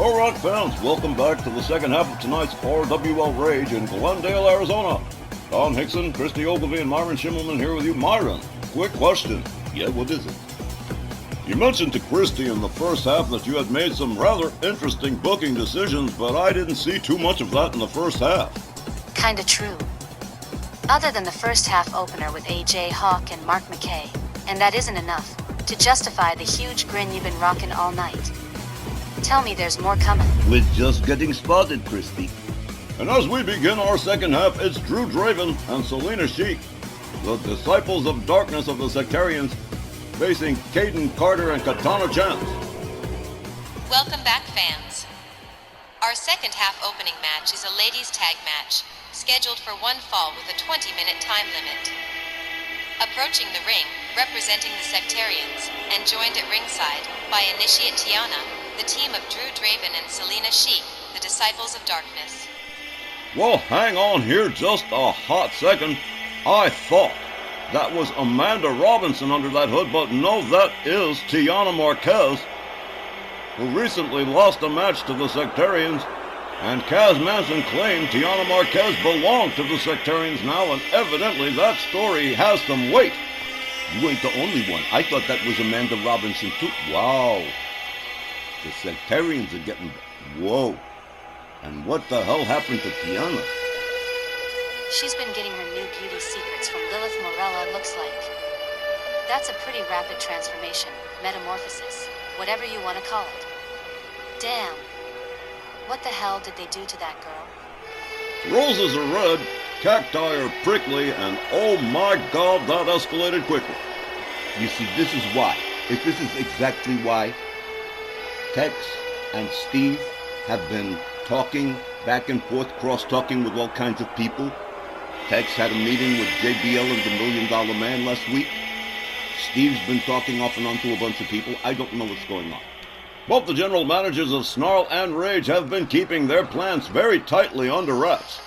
Alright fans, welcome back to the second half of tonight's Rwl Rage in Glendale, Arizona. Don Hickson, Christy Ogilvie, and Myron Schimmelman here with you. Myron, quick question. Yeah, what is it? You mentioned to Christy in the first half that you had made some rather interesting booking decisions, but I didn't see too much of that in the first half. Kinda true. Other than the first half opener with AJ Hawk and Mark McKay, and that isn't enough to justify the huge grin you've been rocking all night. Tell me there's more coming. We're just getting started, Christy. And as we begin our second half, it's Drew Draven and Selena Sheik, the disciples of darkness of the sectarians, facing Caden Carter and Katana Chance. Welcome back, fans. Our second half opening match is a ladies' tag match, scheduled for one fall with a 20-minute time limit. Approaching the ring, representing the sectarians, and joined at ringside by Initiate Tiana, the team of Drew Draven and Selena Sheik, the disciples of darkness. Well, hang on here just a hot second. I thought that was Amanda Robinson under that hood, but no, that is Tiana Marquez, who recently lost a match to the sectarians, and Kaz Manson claimed Tiana Marquez belonged to the sectarians now, and evidently that story has some weight. You ain't the only one. I thought that was Amanda Robinson too. Wow. The sectarians are getting... Whoa. And what the hell happened to Tiana? She's been getting her new beauty secrets from Lilith Morella, looks like. That's a pretty rapid transformation, metamorphosis, whatever you want to call it. Damn. What the hell did they do to that girl? Roses are red, cacti are prickly, and oh my god, that escalated quickly. You see, this is why. This is exactly why Tex and Steve have been talking back and forth, cross-talking with all kinds of people. Tex had a meeting with JBL and the $1 Million Man last week. Steve's been talking off and on to a bunch of people. I don't know what's going on. Both the general managers of Snarl and Rage have been keeping their plans very tightly under wraps.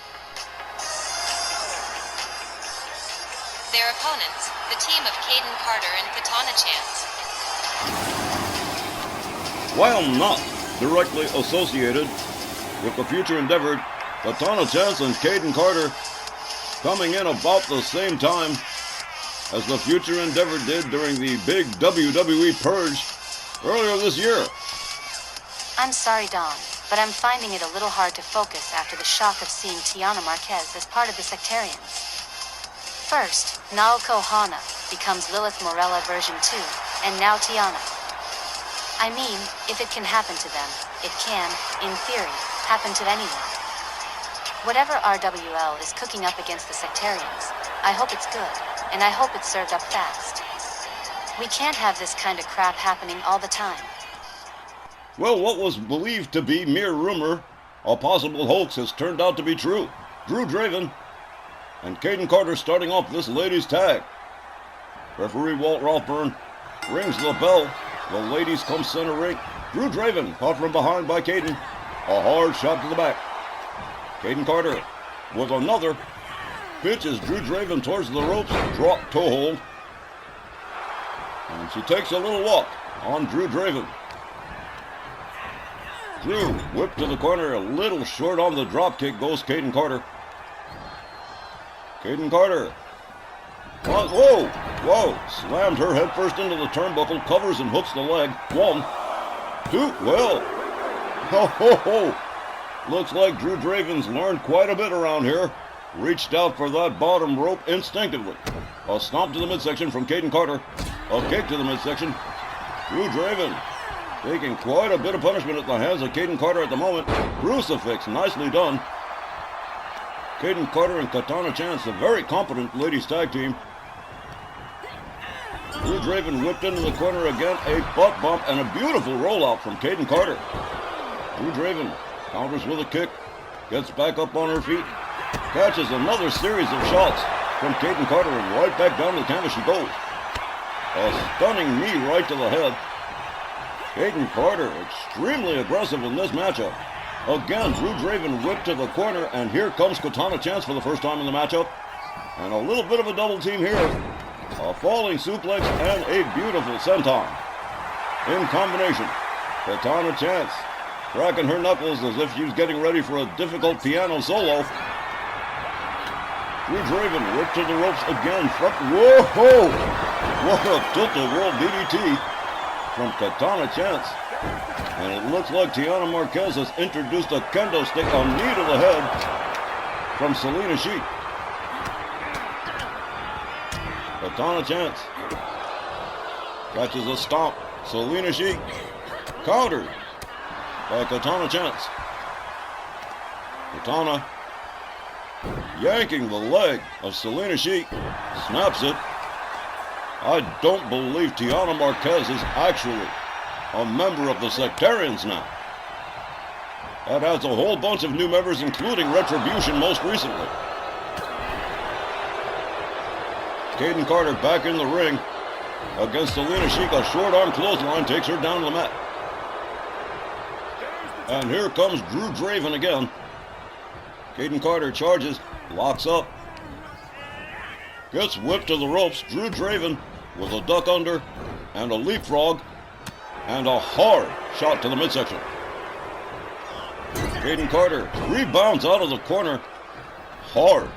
Their opponents, the team of Caden Carter and Katana Chance. While not directly associated with the future endeavor, Katana Chance and Caden Carter coming in about the same time as the future endeavor did during the big WWE Purge earlier this year. I'm sorry, Don, but I'm finding it a little hard to focus after the shock of seeing Tiana Marquez as part of the sectarians. First, Naoko Hana becomes Lilith Morella version 2, and now Tiana. I mean, if it can happen to them, it can, in theory, happen to anyone. Whatever RWL is cooking up against the sectarians, I hope it's good, and I hope it's served up fast. We can't have this kind of crap happening all the time. Well, what was believed to be mere rumor, a possible hoax, has turned out to be true. Drew Draven and Caden Carter starting off this ladies' tag. Referee Walt Rothburn rings the bell. The ladies come center ring. Drew Draven caught from behind by Caden. A hard shot to the back. Caden Carter with another. Pitches Drew Draven towards the ropes. Drop toe hold. And she takes a little walk on Drew Draven. Drew whipped to the corner, a little short on the drop kick goes Caden Carter. Caden Carter. Whoa, slammed her head first into the turnbuckle, covers and hooks the leg. 1, 2, well. Ho. Looks like Drew Draven's learned quite a bit around here. Reached out for that bottom rope instinctively. A stomp to the midsection from Caden Carter. A kick to the midsection. Drew Draven taking quite a bit of punishment at the hands of Caden Carter at the moment. Crucifix, nicely done. Caden Carter and Katana Chance, a very competent ladies tag team. Drew Draven whipped into the corner again, a butt bump and a beautiful rollout from Caden Carter. Drew Draven counters with a kick, gets back up on her feet, catches another series of shots from Caden Carter, and right back down to the canvas she goes. A stunning knee right to the head. Caden Carter extremely aggressive in this matchup. Again, Drew Draven whipped to the corner, and here comes Katana Chance for the first time in the matchup. And a little bit of a double team here. A falling suplex and a beautiful senton. In combination, Katana Chance cracking her knuckles as if she was getting ready for a difficult piano solo. Drew Draven whipped to the ropes again. Whoa! What a tilt-a-whirl DDT from Katana Chance. And it looks like Tiana Marquez has introduced a kendo stick, a knee to the head from Selena Sheik. Katana Chance catches a stomp. Selena Sheik countered by Katana Chance. Katana yanking the leg of Selena Sheik, snaps it. I don't believe Tiana Marquez is actually a member of the Sectarians now. That adds a whole bunch of new members, including Retribution most recently. Kaden Carter back in the ring against Selena Sheik. A short arm clothesline takes her down to the mat. And here comes Drew Draven again. Kaden Carter charges, locks up, gets whipped to the ropes. Drew Draven with a duck under and a leapfrog and a hard shot to the midsection. Kaden Carter rebounds out of the corner hard.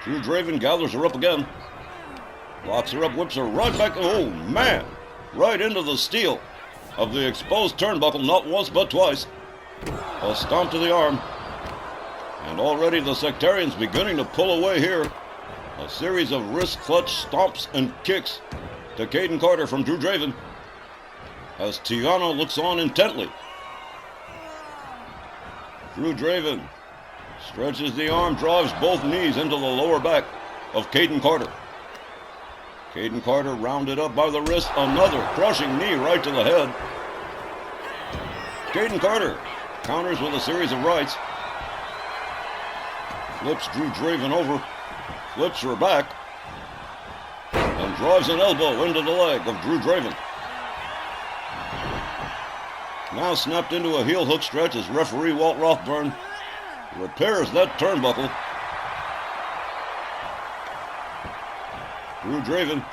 Drew Draven gathers her up again, locks her up, whips her right back. Oh man, right into the steel of the exposed turnbuckle, not once but twice. A stomp to the arm. And already the Sectarians beginning to pull away here. A series of wrist clutch stomps and kicks to Kaden Carter from Drew Draven as Tiana looks on intently. Drew Draven stretches the arm, drives both knees into the lower back of Kaden Carter. Kaden Carter rounded up by the wrist, another crushing knee right to the head. Kaden Carter counters with a series of rights. Flips Drew Draven over, flips her back, and drives an elbow into the leg of Drew Draven. Now snapped into a heel hook stretch as referee Walt Rothburn repairs that turnbuckle. Drew Draven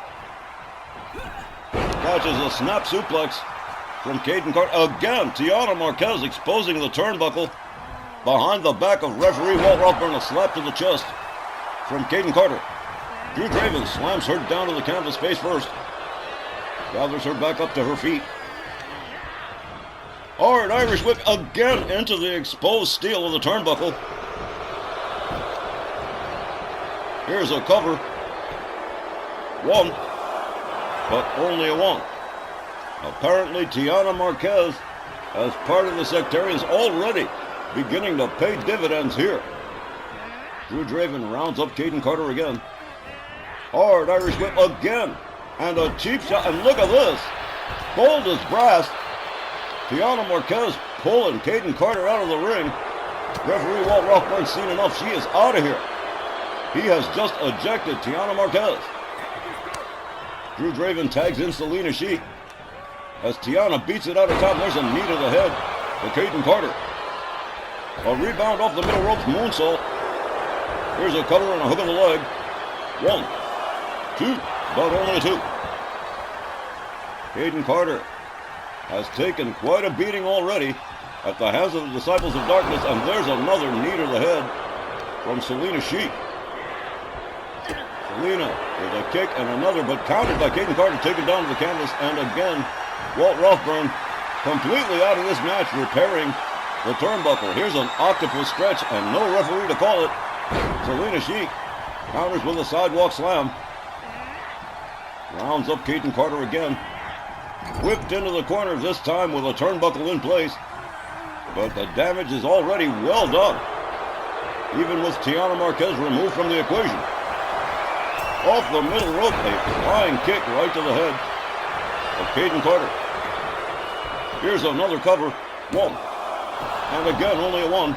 catches a snap suplex from Kaden Carter. Again, Tiana Marquez exposing the turnbuckle. Behind the back of referee Walt Rothburn, a slap to the chest from Kaden Carter. Drew Draven slams her down to the canvas face first. Gathers her back up to her feet. Hard Irish whip again into the exposed steel of the turnbuckle. Here's a cover. One, but only a one. Apparently Tiana Marquez, as part of the Sectarians, already beginning to pay dividends here. Drew Draven rounds up Kaden Carter again. Hard Irish whip again. And a cheap shot. And look at this. Bold as brass. Tiana Marquez pulling Kaden Carter out of the ring. Referee Walt Rothburn seen enough. She is out of here. He has just ejected Tiana Marquez. Drew Draven tags in Selena Sheik as Tiana beats it out of town. There's a knee to the head for Kaden Carter. A rebound off the middle ropes, moonsault. Here's a cover and a hook on the leg. One, two, but only two. Kaden Carter has taken quite a beating already at the hands of the Disciples of Darkness, and there's another knee to the head from Selena Sheik. Selena with a kick and another, but countered by Kaden Carter, taken down to the canvas, and again, Walt Rothburn completely out of this match, repairing the turnbuckle. Here's an octopus stretch and no referee to call it. Selena Sheik counters with a sidewalk slam. Rounds up Kaden Carter again. Whipped into the corner this time with a turnbuckle in place. But the damage is already well done, even with Tiana Marquez removed from the equation. Off the middle rope, a flying kick right to the head of Kaden Carter. Here's another cover. One. And again, only a one.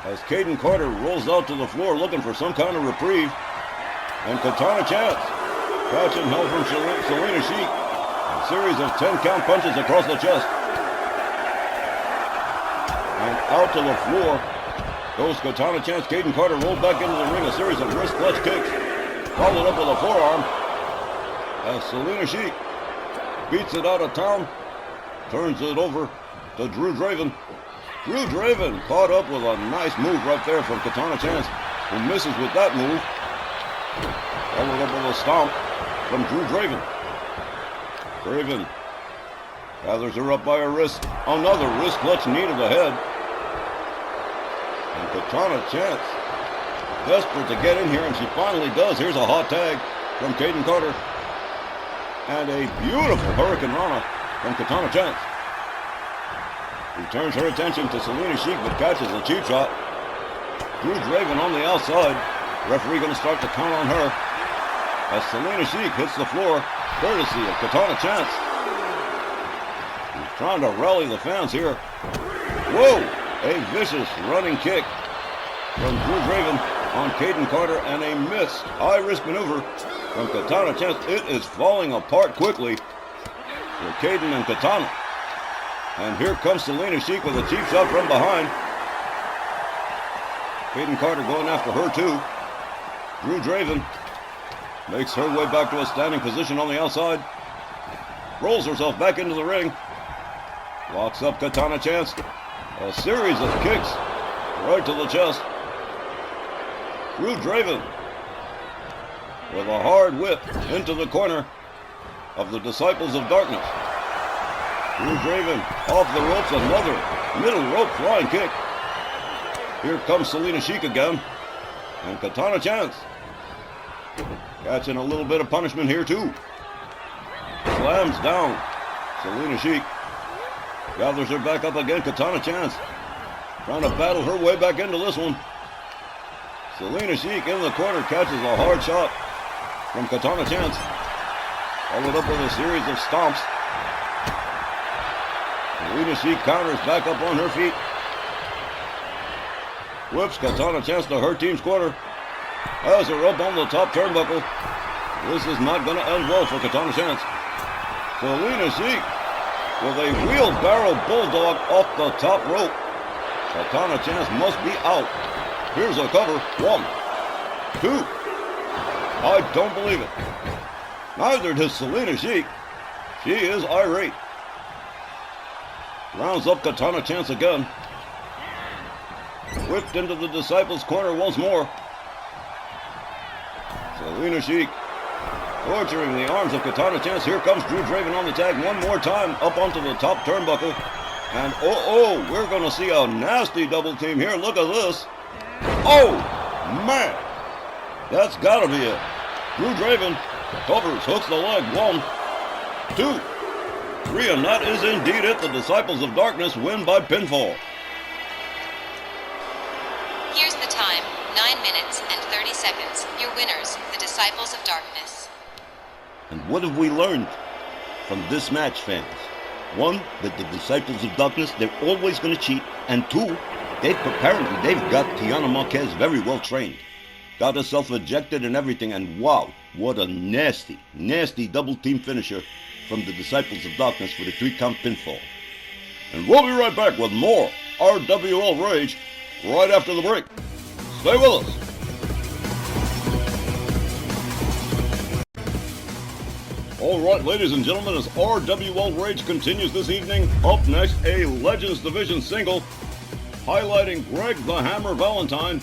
As Kaden Carter rolls out to the floor looking for some kind of reprieve. And Katana Chance catching hell from Selena Sheik. A series of 10 count punches across the chest. And out to the floor goes Katana Chance. Kaden Carter rolled back into the ring. A series of wrist clutch kicks. Followed up with a forearm. As Selena Sheik beats it out of town. turns it over to Drew Draven. Drew Draven caught up with a nice move right there from Katana Chance, who misses with that move. Followed up with a stomp from Drew Draven. Draven gathers her up by her wrist. Another wrist clutch knee to the head. And Katana Chance, desperate to get in here, and she finally does. Here's a hot tag from Kaden Carter. And a beautiful Hurricane Rana from Katana Chance. He turns her attention to Selena Sheik, but catches a cheap shot. Drew Draven on the outside. Referee going to start to count on her as Selena Sheik hits the floor, courtesy of Katana Chance. He's trying to rally the fans here. Whoa! A vicious running kick from Drew Draven on Kaden Carter, and a missed high-risk maneuver from Katana Chance. It is falling apart quickly for Kaden and Katana. And here comes Selena Sheik with a cheap shot from behind. Kaden Carter going after her too. Drew Draven makes her way back to a standing position on the outside. Rolls herself back into the ring. Locks up Katana Chance. A series of kicks right to the chest. Drew Draven with a hard whip into the corner of the Disciples of Darkness. Drew Draven off the ropes, another middle rope flying kick. Here comes Selena Sheik again. And Katana Chance catching a little bit of punishment here too. Slams down Selena Sheik. Gathers her back up again. Katana Chance trying to battle her way back into this one. Selena Sheik in the corner catches a hard shot from Katana Chance. Followed up with a series of stomps. Selena Sheik counters back up on her feet. Whips Katana Chance to her team's corner. Has her up on the top turnbuckle. This is not going to end well for Katana Chance. Selena Sheik with a wheelbarrow bulldog off the top rope. Katana Chance must be out. Here's a cover. 1, 2. I don't believe it. Neither does Selena Sheik. She is irate. Rounds up Katana Chance again. Whipped into the Disciples' corner once more. Selena Sheik torturing the arms of Katana Chance. Here comes Drew Draven on the tag one more time up onto the top turnbuckle. And we're going to see a nasty double team here. Look at this. Oh, man. That's got to be it. Drew Draven covers, hooks the leg. 1, 2, 3, and that is indeed it. The Disciples of Darkness win by pinfall. Here's the time, 9 minutes and 30 seconds. Your winners, the Disciples of Darkness. And what have we learned from this match, fans? 1, that the Disciples of Darkness, they're always going to cheat. And 2, they've got Tiana Marquez very well trained. Got herself ejected and everything. And wow, what a nasty, nasty double team finisher from the Disciples of Darkness for the 3-count pinfall. And we'll be right back with more RWL Rage right after the break. Stay with us. All right, ladies and gentlemen, as RWL Rage continues this evening, up next, a Legends Division single highlighting Greg the Hammer Valentine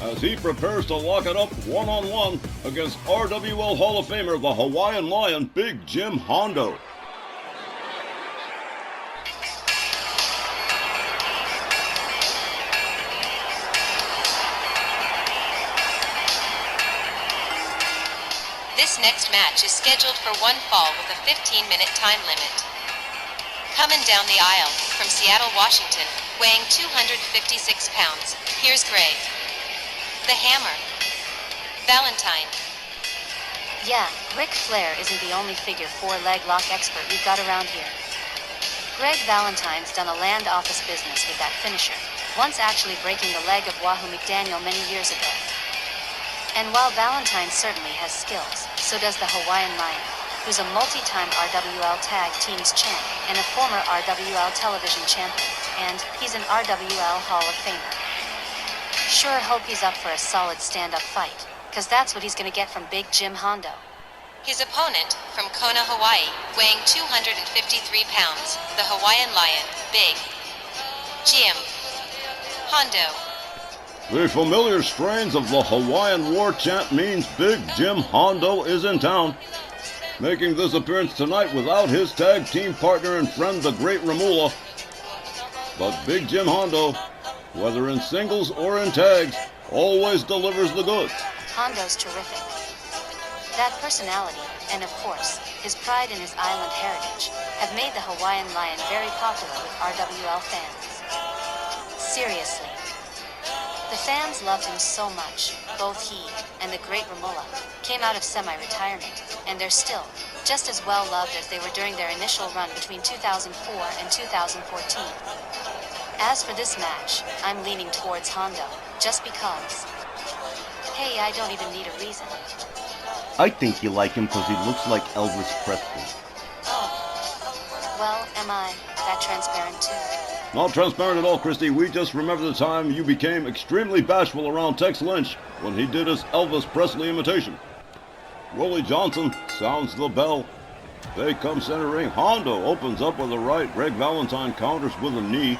as he prepares to lock it up one-on-one against RWL Hall of Famer, the Hawaiian Lion, Big Jim Hondo. This next match is scheduled for one fall with a 15-minute time limit. Coming down the aisle from Seattle, Washington, weighing 256 pounds, here's Greg the Hammer Valentine. Yeah, Ric Flair isn't the only figure 4 leg lock expert we've got around here. Greg Valentine's done a land office business with that finisher, once actually breaking the leg of Wahoo McDaniel many years ago. And while Valentine certainly has skills, so does the Hawaiian Lion, who's a multi-time RWL Tag Teams champ and a former RWL Television champion, and he's an RWL Hall of Famer. Sure hope he's up for a solid stand-up fight, cause that's what he's gonna get from Big Jim Hondo. His opponent, from Kona, Hawaii, weighing 253 pounds, the Hawaiian Lion, Big Jim Hondo. The familiar strains of the Hawaiian war chant means Big Jim Hondo is in town, making this appearance tonight without his tag team partner and friend, the Great Rwl. But Big Jim Hondo, whether in singles or in tags, always delivers the goods. Hondo's terrific. That personality, and of course, his pride in his island heritage, have made the Hawaiian Lion very popular with RWL fans. Seriously. The fans loved him so much. Both he and the Great Rwl came out of semi-retirement, and they're still just as well loved as they were during their initial run between 2004 and 2014. As for this match, I'm leaning towards Hondo, just because. Hey, I don't even need a reason. I think you like him because he looks like Elvis Presley. Oh. Well, am I that transparent too? Not transparent at all, Christy. We just remember the time you became extremely bashful around Tex Lynch when he did his Elvis Presley imitation. Rolly Johnson sounds the bell. They come centering. Hondo opens up with a right. Greg Valentine counters with a knee.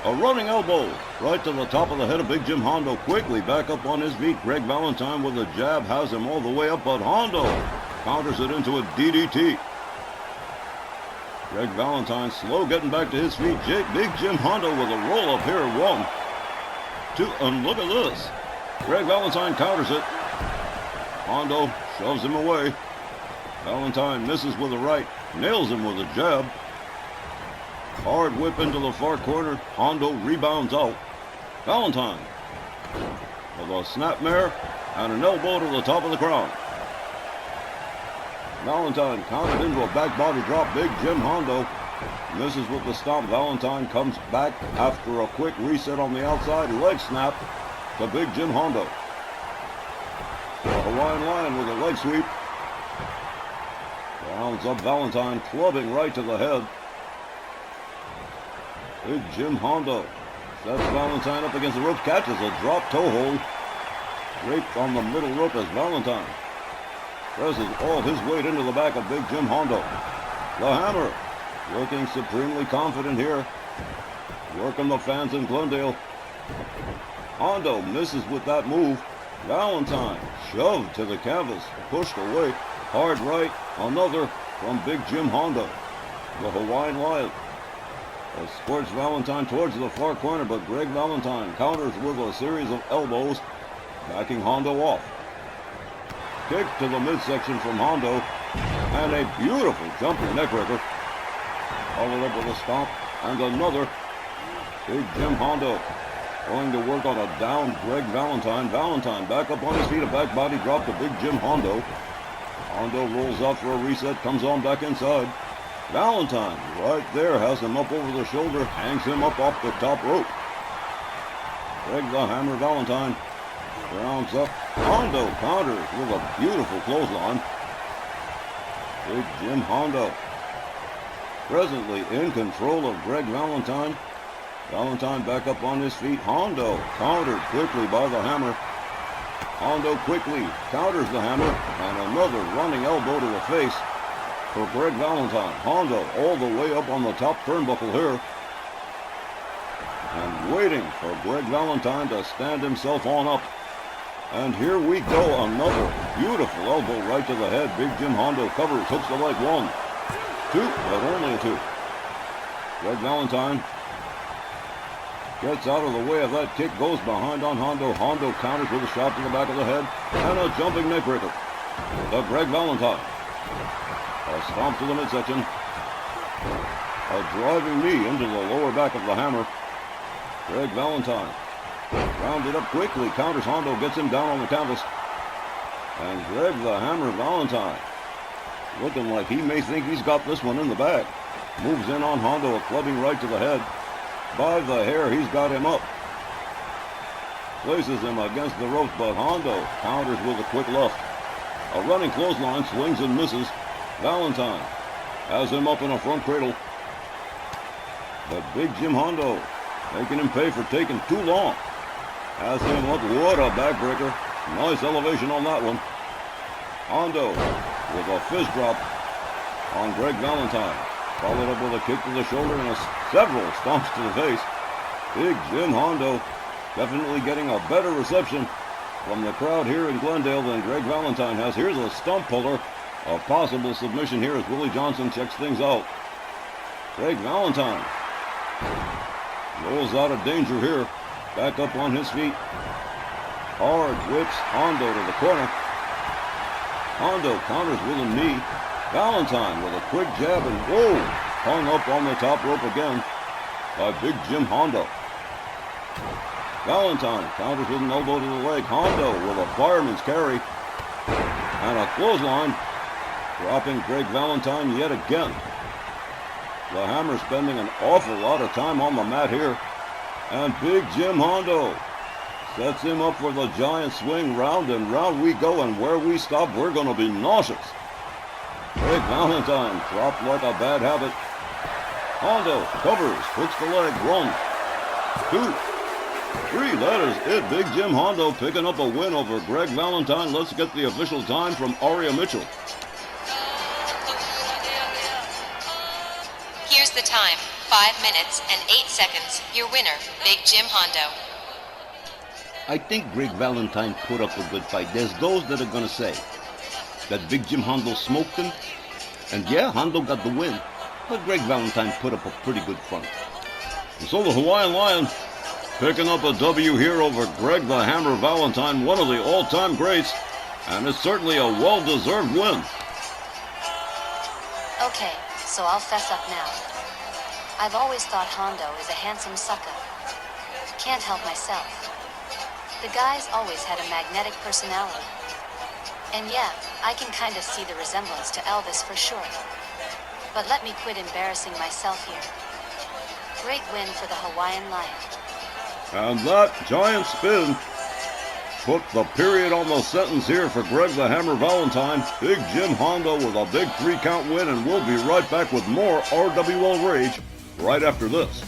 A running elbow right to the top of the head of Big Jim Hondo. Quickly back up on his feet. Greg Valentine with a jab has him all the way up, but Hondo counters it into a DDT. Greg Valentine slow getting back to his feet. Big Jim Hondo with a roll up here. 1, 2, and look at this. Greg Valentine counters it. Hondo shoves him away. Valentine misses with a right. Nails him with a jab. Hard whip into the far corner. Hondo rebounds out. Valentine with a snapmare and an elbow to the top of the crown. Valentine countered into a back body drop. Big Jim Hondo misses with the stomp. Valentine comes back after a quick reset on the outside. Leg snap to Big Jim Hondo. The Hawaiian Lion with a leg sweep. Rounds up Valentine, clubbing right to the head. Big Jim Hondo sets Valentine up against the rope, catches a drop toe hold. Draped on the middle rope as Valentine presses all his weight into the back of Big Jim Hondo. The Hammer looking supremely confident here. Working the fans in Glendale. Hondo misses with that move. Valentine shoved to the canvas, pushed away. Hard right, another from Big Jim Hondo. The Hawaiian Lion escorts Valentine towards the far corner, but Greg Valentine counters with a series of elbows, backing Hondo off. Kick to the midsection from Hondo, and a beautiful jumping neckbreaker. Followed up with a stomp, and another. Big Jim Hondo going to work on a down Greg Valentine. Valentine back up on his feet, a back body drop to Big Jim Hondo. Hondo rolls out for a reset, comes on back inside. Valentine right there has him up over the shoulder, hangs him up off the top rope. Greg the Hammer Valentine rounds up. Hondo counters with a beautiful clothesline. Big Jim Hondo presently in control of Greg Valentine. Valentine back up on his feet. Hondo countered quickly by the Hammer. Hondo quickly counters the Hammer, and another running elbow to the face for Greg Valentine. Hondo all the way up on the top turnbuckle here, and waiting for Greg Valentine to stand himself on up. And here we go, another beautiful elbow right to the head. Big Jim Hondo covers, hooks the leg. 1, 2, but only a 2. Greg Valentine gets out of the way of that kick, goes behind on Hondo. Hondo counters with a shot to the back of the head and a jumping neckbreaker to Greg Valentine. A stomp to the midsection. A driving knee into the lower back of the Hammer. Greg Valentine rounded up quickly, counters Hondo, gets him down on the canvas. And Greg the Hammer Valentine looking like he may think he's got this one in the bag. Moves in on Hondo, a clubbing right to the head. By the hair, he's got him up. Places him against the ropes, but Hondo counters with a quick left. A running clothesline, swings and misses. Valentine has him up in a front cradle. But Big Jim Hondo making him pay for taking too long. Has him up. What a backbreaker. Nice elevation on that one. Hondo with a fist drop on Greg Valentine. Followed up with a kick to the shoulder and several stomps to the face. Big Jim Hondo definitely getting a better reception from the crowd here in Glendale than Greg Valentine has. Here's a stump puller. A possible submission here as Willie Johnson checks things out. Greg Valentine rolls out of danger here. Back up on his feet. Hard whips Hondo to the corner. Hondo counters with a knee. Valentine with a quick jab and whoa! Hung up on the top rope again by Big Jim Hondo. Valentine counters with an elbow to the leg. Hondo with a fireman's carry and a clothesline, dropping Greg Valentine yet again. The Hammer spending an awful lot of time on the mat here. And Big Jim Hondo sets him up for the giant swing. Round and round we go, and where we stop, we're going to be nauseous. Greg Valentine dropped like a bad habit. Hondo covers, hooks the leg, 1, 2, 3. That is it. Big Jim Hondo picking up a win over Greg Valentine. Let's get the official time from Aria Mitchell. Here's the time, 5 minutes and 8 seconds. Your winner, Big Jim Hondo. I think Greg Valentine put up a good fight. There's those that are going to say that Big Jim Hondo smoked him. And yeah, Hondo got the win. But Greg Valentine put up a pretty good front. And so the Hawaiian Lion picking up a W here over Greg the Hammer Valentine, one of the all-time greats. And it's certainly a well-deserved win. Okay, so I'll fess up now. I've always thought Hondo is a handsome sucker. Can't help myself. The guy's always had a magnetic personality. And yeah, I can kind of see the resemblance to Elvis for sure. But let me quit embarrassing myself here. Great win for the Hawaiian Lion. And that giant spin put the period on the sentence here for Greg the Hammer Valentine. Big Jim Hondo with a big 3-count win, and we'll be right back with more RWL Rage right after this.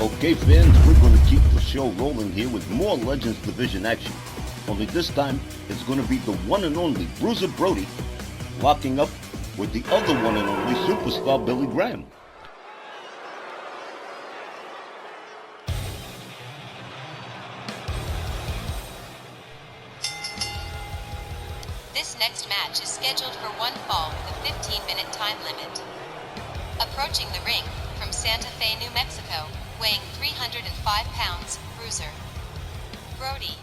Okay, fans, we're going to keep the show rolling here with more Legends Division action. Only this time, it's going to be the one and only Bruiser Brody locking up with the other one and only superstar Billy Graham. This next match is scheduled for one fall with a 15-minute time limit. Approaching the ring from Santa Fe, New Mexico, weighing 305 pounds, Bruiser Brody.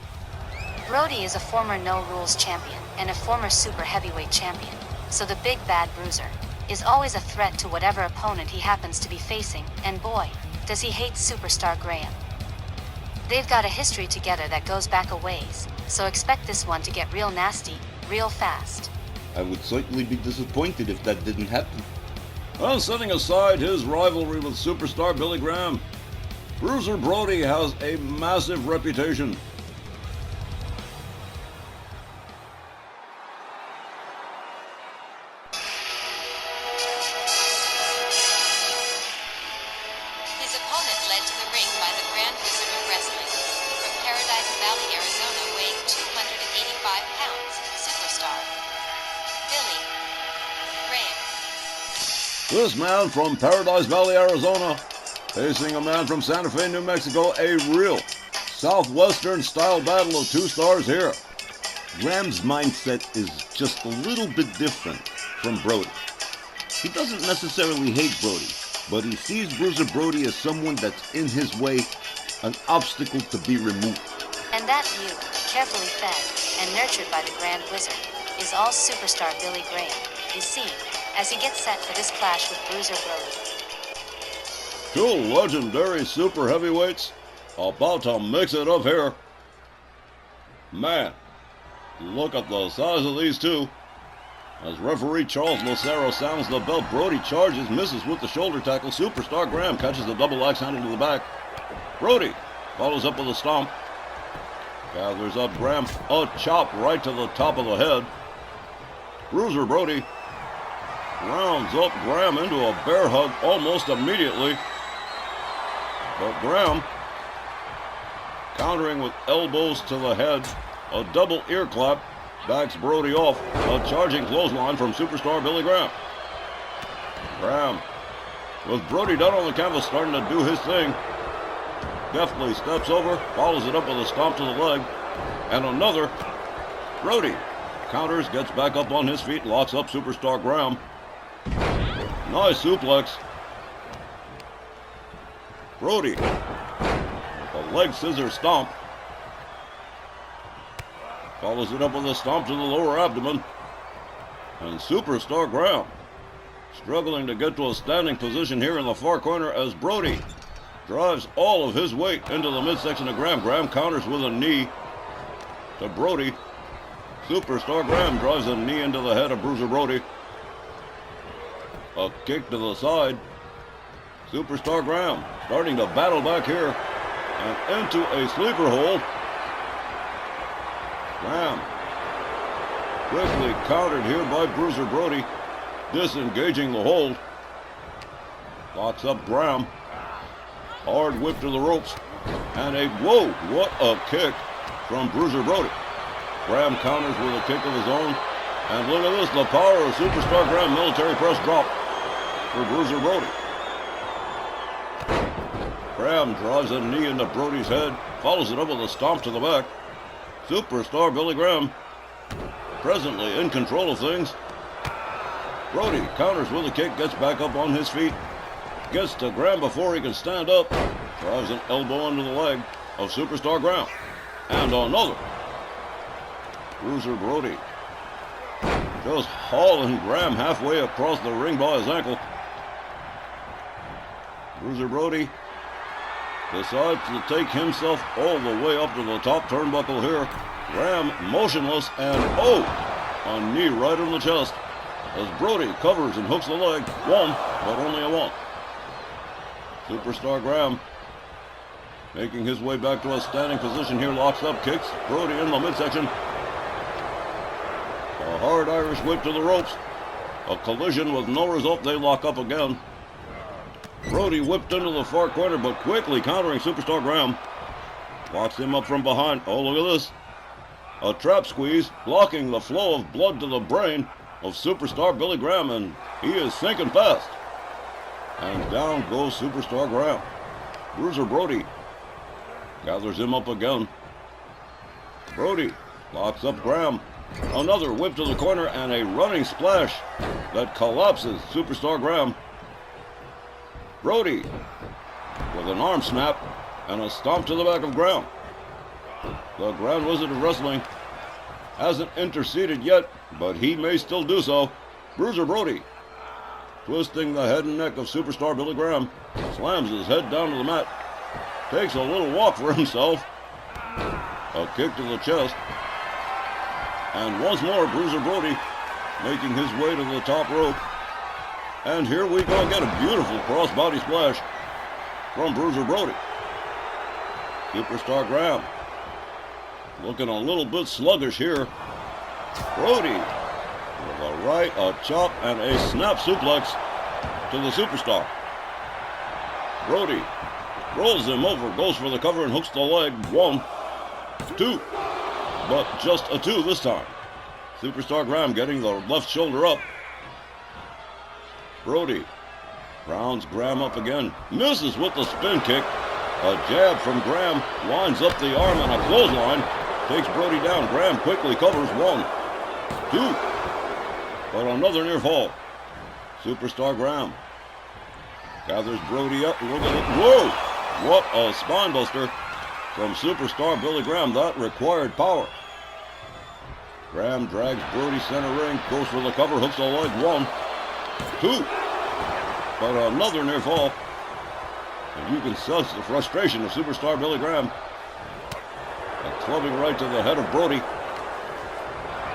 Brody is a former No Rules champion and a former super heavyweight champion, so the big bad Bruiser is always a threat to whatever opponent he happens to be facing, and boy, does he hate superstar Graham. They've got a history together that goes back a ways, so expect this one to get real nasty, real fast. I would certainly be disappointed if that didn't happen. Well, setting aside his rivalry with superstar Billy Graham, Bruiser Brody has a massive reputation. His opponent led to the ring by the Grand Wizard of Wrestling. From Paradise Valley, Arizona, weighing 285 pounds, superstar Billy Graham. This man from Paradise Valley, Arizona, facing a man from Santa Fe, New Mexico, a real Southwestern style battle of 2 stars here. Graham's mindset is just a little bit different from Brody. He doesn't necessarily hate Brody, but he sees Bruiser Brody as someone that's in his way, an obstacle to be removed. And that view, carefully fed and nurtured by the Grand Wizard, is all superstar Billy Graham is seeing as he gets set for this clash with Bruiser Brody. 2 legendary super heavyweights about to mix it up here. Man, look at the size of these two. As referee Charles Lucero sounds the bell, Brody charges, misses with the shoulder tackle. Superstar Graham catches the double axe handle to the back. Brody follows up with a stomp. Gathers up Graham, a chop right to the top of the head. Bruiser Brody rounds up Graham into a bear hug almost immediately. But Graham countering with elbows to the head. A double ear clap backs Brody off. A charging clothesline from superstar Billy Graham. Graham, with Brody down on the canvas, starting to do his thing. Deftly steps over, follows it up with a stomp to the leg. And another. Brody counters, gets back up on his feet, locks up superstar Graham. Nice suplex. Brody with a leg scissor stomp. Follows it up with a stomp to the lower abdomen. And superstar Graham struggling to get to a standing position here in the far corner as Brody drives all of his weight into the midsection of Graham. Graham counters with a knee to Brody. Superstar Graham drives a knee into the head of Bruiser Brody. A kick to the side. Superstar Graham starting to battle back here and into a sleeper hold. Graham quickly countered here by Bruiser Brody, disengaging the hold. Locks up Graham. Hard whip to the ropes. And a, whoa, what a kick from Bruiser Brody. Graham counters with a kick of his own. And look at this, the power of Superstar Graham. Military press drop for Bruiser Brody. Graham drives a knee into Brody's head, follows it up with a stomp to the back. Superstar Billy Graham presently in control of things. Brody counters with a kick, gets back up on his feet, gets to Graham before he can stand up, drives an elbow under the leg of Superstar Graham. And another. Bruiser Brody just hauling Graham halfway across the ring by his ankle. Bruiser Brody decides to take himself all the way up to the top turnbuckle here. Graham motionless and oh, a knee right in the chest as Brody covers and hooks the leg. One, but only a one. Superstar Graham making his way back to a standing position here, locks up, kicks Brody in the midsection. A hard Irish whip to the ropes. A collision with no result. They lock up again. Brody whipped into the far corner, but quickly countering Superstar Graham. Locks him up from behind. Oh, look at this. A trap squeeze, blocking the flow of blood to the brain of Superstar Billy Graham, and he is sinking fast. And down goes Superstar Graham. Bruiser Brody gathers him up again. Brody locks up Graham. Another whip to the corner and a running splash that collapses Superstar Graham. Brody with an arm snap and a stomp to the back of Graham. The Grand Wizard of Wrestling hasn't interceded yet, but he may still do so. Bruiser Brody twisting the head and neck of Superstar Billy Graham, slams his head down to the mat, takes a little walk for himself. A kick to the chest. And once more, Bruiser Brody making his way to the top rope. And here we go again, a beautiful crossbody splash from Bruiser Brody. Superstar Graham looking a little bit sluggish here. Brody with a right, a chop, and a snap suplex to the Superstar. Brody rolls him over, goes for the cover and hooks the leg. 1, 2. But just a 2 this time. Superstar Graham getting the left shoulder up. Brody rounds Graham up again. Misses with the spin kick. A jab from Graham winds up the arm and a clothesline. Takes Brody down. Graham quickly covers. 1, 2. But another near fall. Superstar Graham gathers Brody up. Look at it. Whoa! What a spine buster from Superstar Billy Graham. That required power. Graham drags Brody center ring, goes for the cover, hooks the leg. 1, 2. But another near fall. And you can sense the frustration of Superstar Billy Graham. A clubbing right to the head of Brody.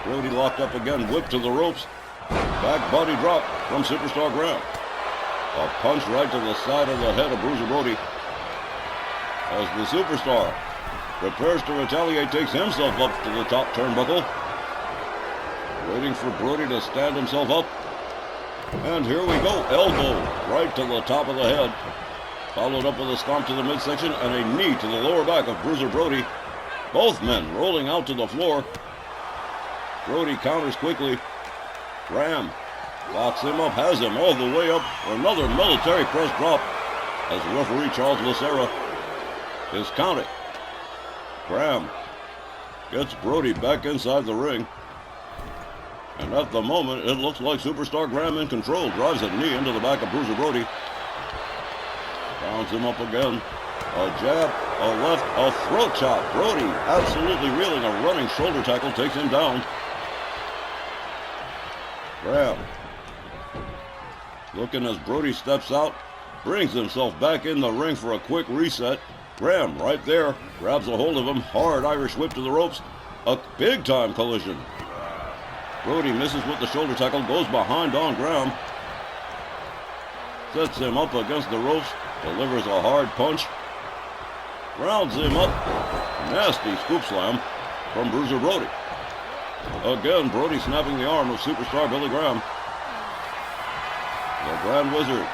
Brody locked up again, whip to the ropes. Back body drop from Superstar Graham. A punch right to the side of the head of Bruiser Brody. As the Superstar prepares to retaliate, takes himself up to the top turnbuckle. Waiting for Brody to stand himself up. And here we go. Elbow right to the top of the head. followed up with a stomp to the midsection and a knee to the lower back of Bruiser Brody. Both men rolling out to the floor. Brody counters quickly. Graham locks him up, has him all the way up for another military press drop as referee Charles Lucera is counting. Graham gets Brody back inside the ring. And at the moment, it looks like Superstar Graham in control. Drives a knee into the back of Bruiser Brody. Rounds him up again. A jab, a left, a throat chop. Brody absolutely reeling. A running shoulder tackle takes him down. Graham looking as Brody steps out. Brings himself back in the ring for a quick reset. Graham right there. Grabs a hold of him. Hard Irish whip to the ropes. A big time collision. Brody misses with the shoulder tackle. Goes behind on Graham. Sets him up against the ropes. Delivers a hard punch. Rounds him up. Nasty scoop slam from Bruiser Brody. Again, Brody snapping the arm of Superstar Billy Graham. The Grand Wizard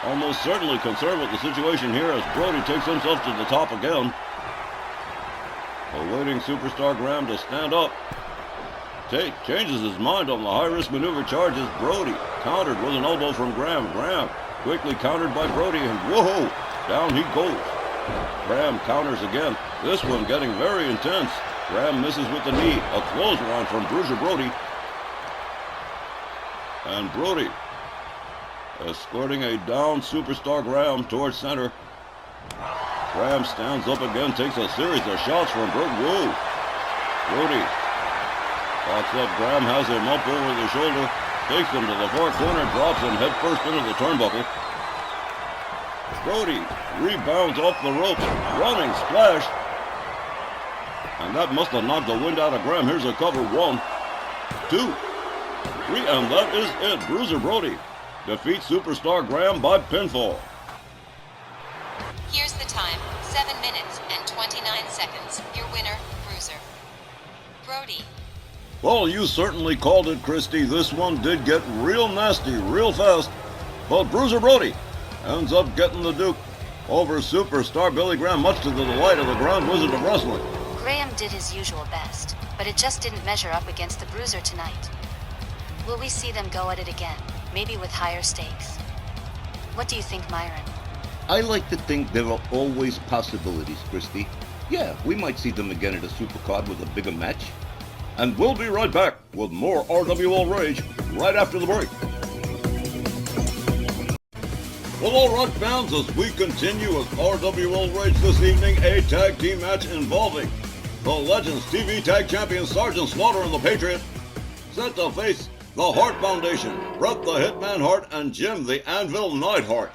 almost certainly concerned with the situation here as Brody takes himself to the top again. Awaiting Superstar Graham to stand up. Changes his mind on the high-risk maneuver charges. Brody countered with an elbow from Graham. Graham quickly countered by Brody and whoa, down he goes. Graham counters again. This one getting very intense. Graham misses with the knee. A clothesline from Bruiser Brody. And Brody escorting a down Superstar Graham towards center. Graham stands up again, takes a series of shots from Brody. Whoa! Brody pops up. Graham has him up over the shoulder, takes him to the far corner, drops him headfirst into the turnbuckle. Brody rebounds off the ropes, running splash. And that must have knocked the wind out of Graham. Here's a cover. 1, 2, 3, and that is it. Bruiser Brody defeats Superstar Graham by pinfall. Here's the time, 7 minutes and 29 seconds. Your winner, Bruiser Brody. Well, you certainly called it, Christy. This one did get real nasty real fast. But Bruiser Brody ends up getting the Duke over Superstar Billy Graham, much to the delight of the Grand Wizard of Wrestling. Graham did his usual best, but it just didn't measure up against the Bruiser tonight. Will we see them go at it again, maybe with higher stakes? What do you think, Myron? I like to think there are always possibilities, Christy. Yeah, we might see them again at a supercard with a bigger match. And we'll be right back with more RWL Rage right after the break. Well, all right, fans, as we continue with RWL Rage this evening, a tag team match involving the Legends TV Tag Champions Sergeant Slaughter and the Patriot set to face the Hart Foundation, Bret the Hitman Hart and Jim the Anvil Neidhart.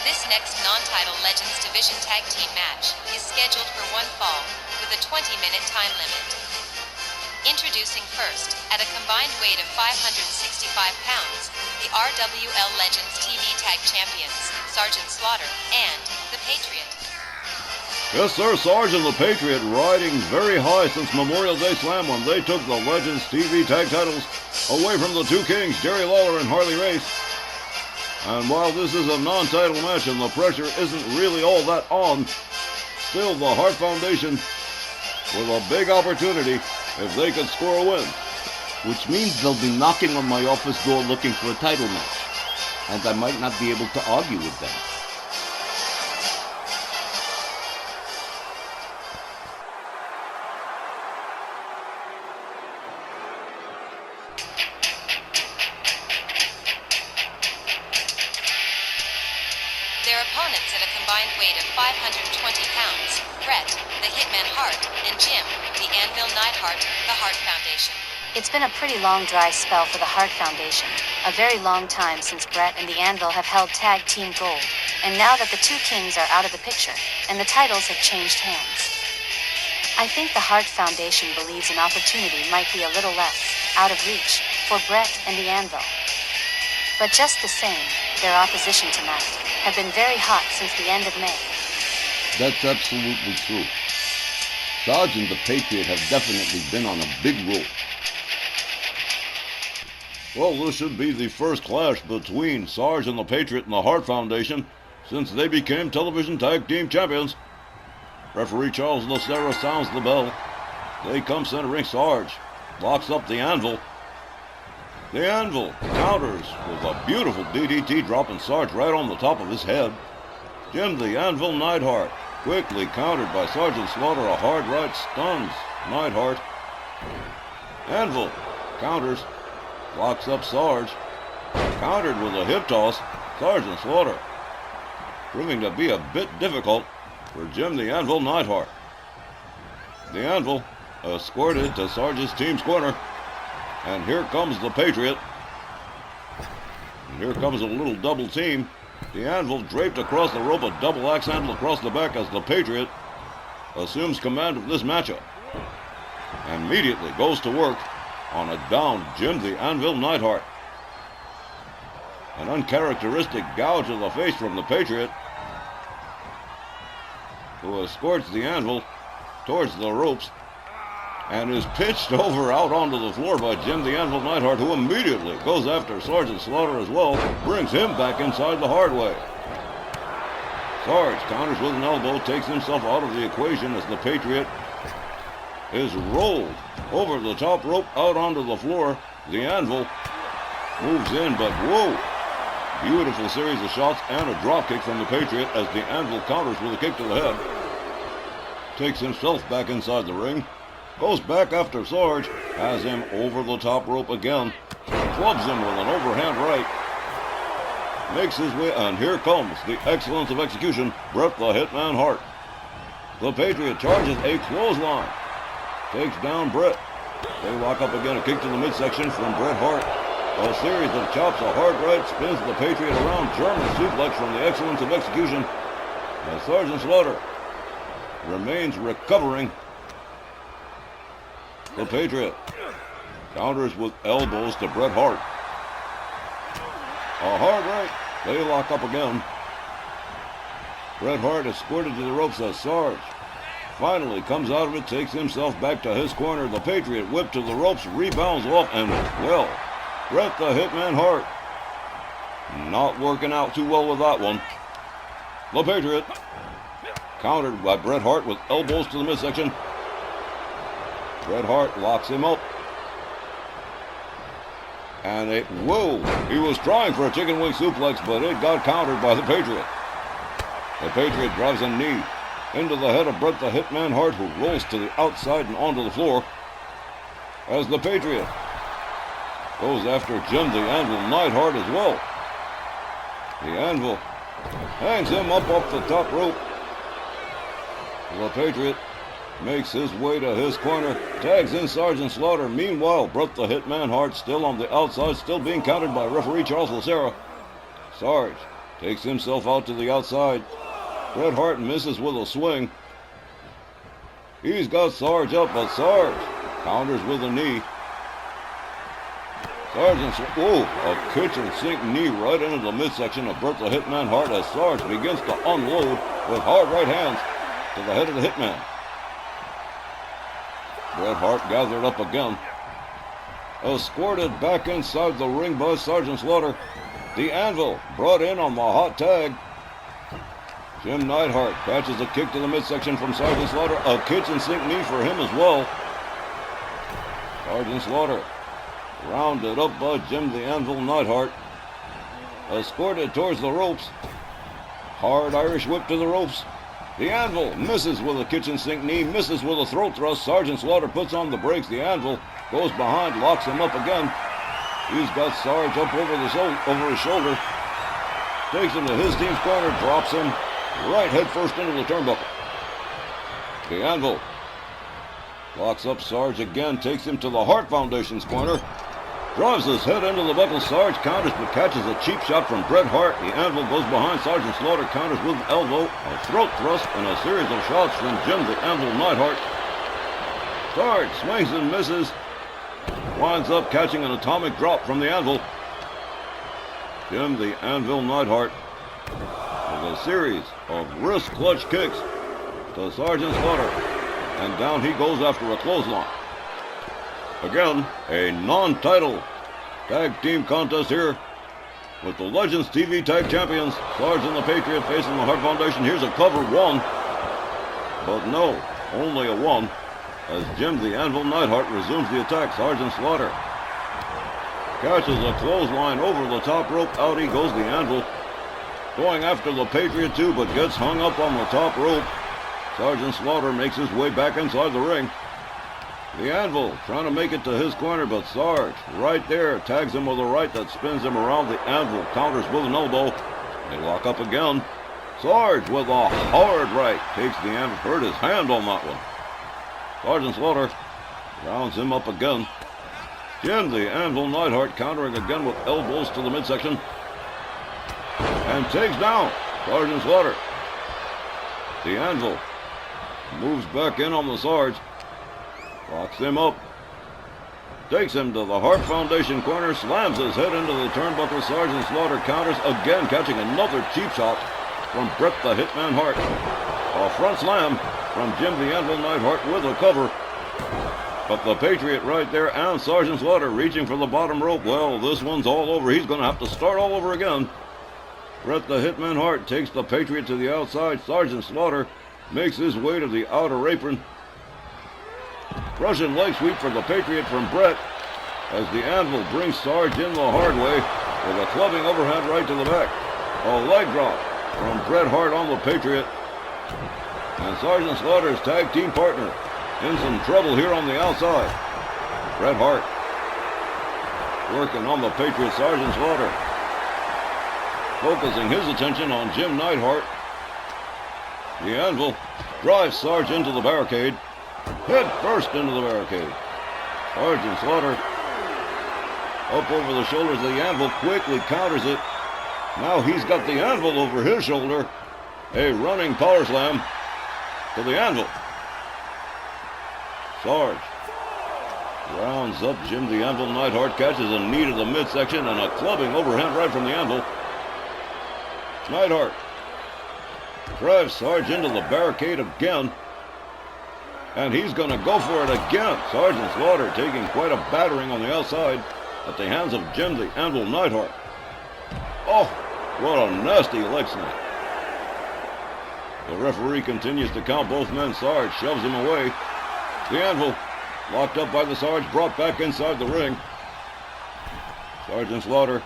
This next non-title Legends Division Tag Team match is scheduled for one fall with a 20-minute time limit. Introducing first, at a combined weight of 565 pounds, the RWL Legends TV Tag Champions, Sergeant Slaughter and the Patriot. Yes, sir, Sarge and the Patriot riding very high since Memorial Day Slam when they took the Legends TV Tag titles away from the two kings, Jerry Lawler and Harley Race. And while this is a non-title match and the pressure isn't really all that on, still the Hart Foundation with a big opportunity if they could score a win. Which means they'll be knocking on my office door looking for a title match. And I might not be able to argue with them. Their opponents at a combined weight of 520 pounds, Bret, the Hitman Hart, and Jim, the Anvil Neidhart, the Hart Foundation. It's been a pretty long dry spell for the Hart Foundation, a very long time since Bret and the Anvil have held tag team gold, and now that the two kings are out of the picture, and the titles have changed hands. I think the Hart Foundation believes an opportunity might be a little less out of reach for Bret and the Anvil. But just the same, their opposition tonight have been very hot since the end of May. That's absolutely true. Sarge and the Patriot have definitely been on a big roll. Well, this should be the first clash between Sarge and the Patriot and the Hart Foundation since they became television tag team champions. Referee Charles Lucero sounds the bell. They come centering Sarge. Locks up the Anvil. The Anvil counters with a beautiful DDT, dropping Sarge right on the top of his head. Jim the Anvil Neidhart quickly countered by Sergeant Slaughter. A hard right stuns Neidhart. Anvil counters. Locks up Sarge. Countered with a hip toss. Sergeant Slaughter. Proving to be a bit difficult for Jim the Anvil Neidhart. The Anvil escorted to Sarge's team's corner. And here comes the Patriot. And here comes a little double team. The Anvil draped across the rope, a double axe handle across the back as the Patriot assumes command of this matchup. And immediately goes to work on a down Jim the Anvil Neidhart. An uncharacteristic gouge of the face from the Patriot, who escorts the Anvil towards the ropes and is pitched over out onto the floor by Jim the Anvil Neidhart, who immediately goes after Sergeant Slaughter as well, brings him back inside the hard way. Sarge counters with an elbow, takes himself out of the equation as the Patriot is rolled over the top rope out onto the floor. The Anvil moves in, but whoa! Beautiful series of shots and a drop kick from the Patriot as the Anvil counters with a kick to the head. Takes himself back inside the ring. Goes back after Sarge, has him over the top rope again, clubs him with an overhand right, makes his way, and here comes the excellence of execution, Bret the Hitman Hart. The Patriot charges a clothesline, takes down Bret. They lock up again, a kick to the midsection from Bret Hart. A series of chops, a hard right, spins the Patriot around, German suplex from the excellence of execution, as Sergeant Slaughter remains recovering. The Patriot counters with elbows to Bret Hart. A hard right. They lock up again. Bret Hart escorted to the ropes as Sarge finally comes out of it, takes himself back to his corner. The Patriot whipped to the ropes, rebounds off, and well, Bret the Hitman Hart not working out too well with that one. The Patriot countered by Bret Hart with elbows to the midsection. Bret Hart locks him up. And whoa, he was trying for a chicken wing suplex, but it got countered by the Patriot. The Patriot drives a knee into the head of Bret the Hitman Hart, who rolls to the outside and onto the floor. As the Patriot goes after Jim the Anvil Neidhart as well. The Anvil hangs him up off the top rope. The Patriot makes his way to his corner, tags in Sergeant Slaughter. Meanwhile, Bret the Hitman Hart still on the outside, still being countered by referee Charles Lucero. Sarge takes himself out to the outside. Bret Hart misses with a swing. He's got Sarge up, but Sarge counters with a knee. A kitchen sink knee right into the midsection of Bret the Hitman Hart as Sarge begins to unload with hard right hands to the head of the Hitman. Bret Hart gathered up again. Escorted back inside the ring by Sergeant Slaughter. The Anvil brought in on the hot tag. Jim Neidhart catches a kick to the midsection from Sergeant Slaughter. A kitchen sink knee for him as well. Sergeant Slaughter rounded up by Jim the Anvil Neidhart. Escorted towards the ropes. Hard Irish whip to the ropes. The Anvil misses with a kitchen sink knee, misses with a throat thrust. Sergeant Slaughter puts on the brakes. The Anvil goes behind, locks him up again. He's got Sarge up over his shoulder. Takes him to his team's corner, drops him right head first into the turnbuckle. The Anvil locks up Sarge again, takes him to the Hart Foundation's corner. Drives his head into the buckle. Sarge counters but catches a cheap shot from Bret Hart. The Anvil goes behind. Sergeant Slaughter counters with an elbow, a throat thrust, and a series of shots from Jim the Anvil Neidhart. Sarge swings and misses. Winds up catching an atomic drop from the Anvil. Jim the Anvil Neidhart with a series of wrist clutch kicks to Sergeant Slaughter. And down he goes after a clothesline. Again, a non-title Tag team contest here with the Legends TV Tag Champions, Sarge and the Patriot facing the Hart Foundation. Here's a cover one, but no, only a one, as Jim the Anvil Neidhart resumes the attack. Sergeant Slaughter catches a clothesline over the top rope. Out he goes, the Anvil, going after the Patriot too, but gets hung up on the top rope. Sergeant Slaughter makes his way back inside the ring. The Anvil trying to make it to his corner, but Sarge right there tags him with a right that spins him around. The Anvil counters with an elbow. They lock up again. Sarge with a hard right takes the Anvil. Hurt his hand on that one. Sergeant Slaughter rounds him up again. Jim the Anvil Neidhart countering again with elbows to the midsection. And takes down Sergeant Slaughter. The Anvil moves back in on the Sarge. Locks him up. Takes him to the Hart Foundation corner. Slams his head into the turnbuckle. Sergeant Slaughter counters again, catching another cheap shot from Bret the Hitman Hart. A front slam from Jim the Anvil Neidhart with a cover. But the Patriot right there and Sergeant Slaughter reaching for the bottom rope. Well, this one's all over. He's going to have to start all over again. Bret the Hitman Hart takes the Patriot to the outside. Sergeant Slaughter makes his way to the outer apron. Russian leg sweep for the Patriot from Bret as the Anvil brings Sarge in the hard way with a clubbing overhand right to the back. A leg drop from Bret Hart on the Patriot. And Sergeant Slaughter's tag team partner in some trouble here on the outside. Bret Hart working on the Patriot. Sergeant Slaughter focusing his attention on Jim Neidhart. The Anvil drives Sarge into the barricade. Head first into the barricade. Sergeant Slaughter up over the shoulders of the Anvil, quickly counters it. Now he's got the Anvil over his shoulder. A running power slam to the Anvil. Sarge rounds up Jim the Anvil Neidhart, catches a knee to the midsection and a clubbing overhand right from the Anvil. Neidhart drives Sarge into the barricade again. And he's going to go for it again. Sergeant Slaughter taking quite a battering on the outside at the hands of Jim the Anvil Neidhart. Oh, what a nasty leg snap. The referee continues to count both men. Sarge shoves him away. The Anvil, locked up by the Sarge, brought back inside the ring. Sergeant Slaughter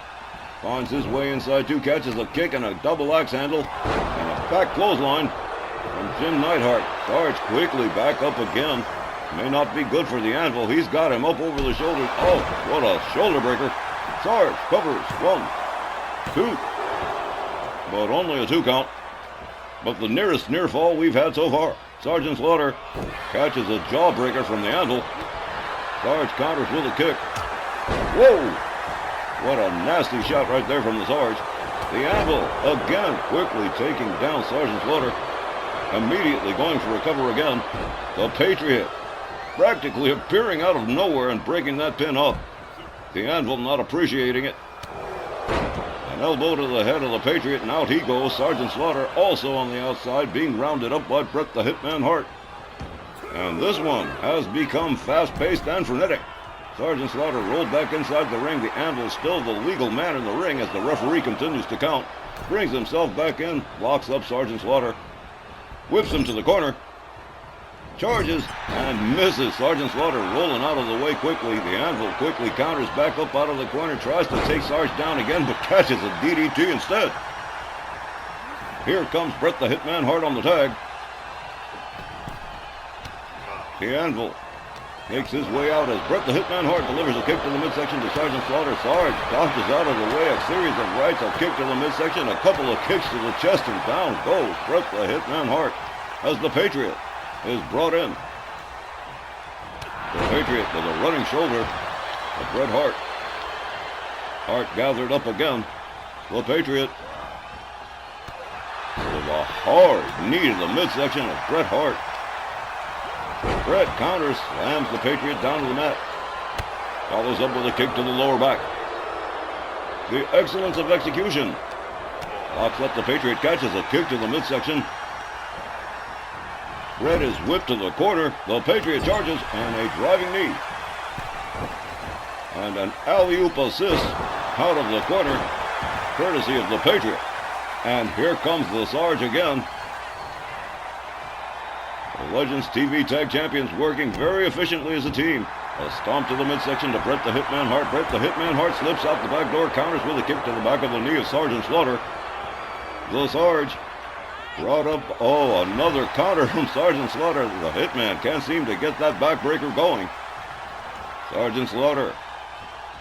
finds his way inside too, catches a kick and a double axe handle and a back clothesline from Jim Neidhart. Sarge quickly back up again. May not be good for the Anvil. He's got him up over the shoulders. Oh, what a shoulder breaker. Sarge covers 1, 2. But only a 2 count. But the nearest near fall we've had so far. Sergeant Slaughter catches a jawbreaker from the Anvil. Sarge counters with a kick. Whoa! What a nasty shot right there from the Sarge. The Anvil again quickly taking down Sergeant Slaughter. Immediately going for a cover again. The Patriot practically appearing out of nowhere and breaking that pin up. The Anvil not appreciating it. An elbow to the head of the Patriot, and out he goes. Sergeant Slaughter also on the outside, being rounded up by Bret the Hitman Hart. And this one has become fast-paced and frenetic. Sergeant Slaughter rolled back inside the ring. The Anvil still the legal man in the ring as the referee continues to count. Brings himself back in, locks up Sergeant Slaughter. Whips him to the corner. Charges and misses. Sergeant Slaughter rolling out of the way quickly. The Anvil quickly counters back up out of the corner. Tries to take Sarge down again, but catches a DDT instead. Here comes Bret the Hitman Hart on the tag. The Anvil makes his way out as Bret the Hitman Hart delivers a kick to the midsection to Sergeant Slaughter. Sarge dodges out of the way. A series of rights, a kick to the midsection, a couple of kicks to the chest, and down goes Bret the Hitman Hart as the Patriot is brought in. The Patriot with a running shoulder of Bret Hart. Hart gathered up again. The Patriot with a hard knee to the midsection of Bret Hart. Bret counters, slams the Patriot down to the mat. Follows up with a kick to the lower back. The excellence of execution. Locks up the Patriot, catches a kick to the midsection. Bret is whipped to the corner. The Patriot charges and a driving knee. And an alley-oop assist out of the corner, courtesy of the Patriot. And here comes the Sarge again. The Legends TV Tag Champions working very efficiently as a team. A stomp to the midsection to Bret the Hitman Hart. Bret the Hitman Hart slips out the back door, counters with a kick to the back of the knee of Sergeant Slaughter. The Sarge brought up, another counter from Sergeant Slaughter. The Hitman can't seem to get that backbreaker going. Sergeant Slaughter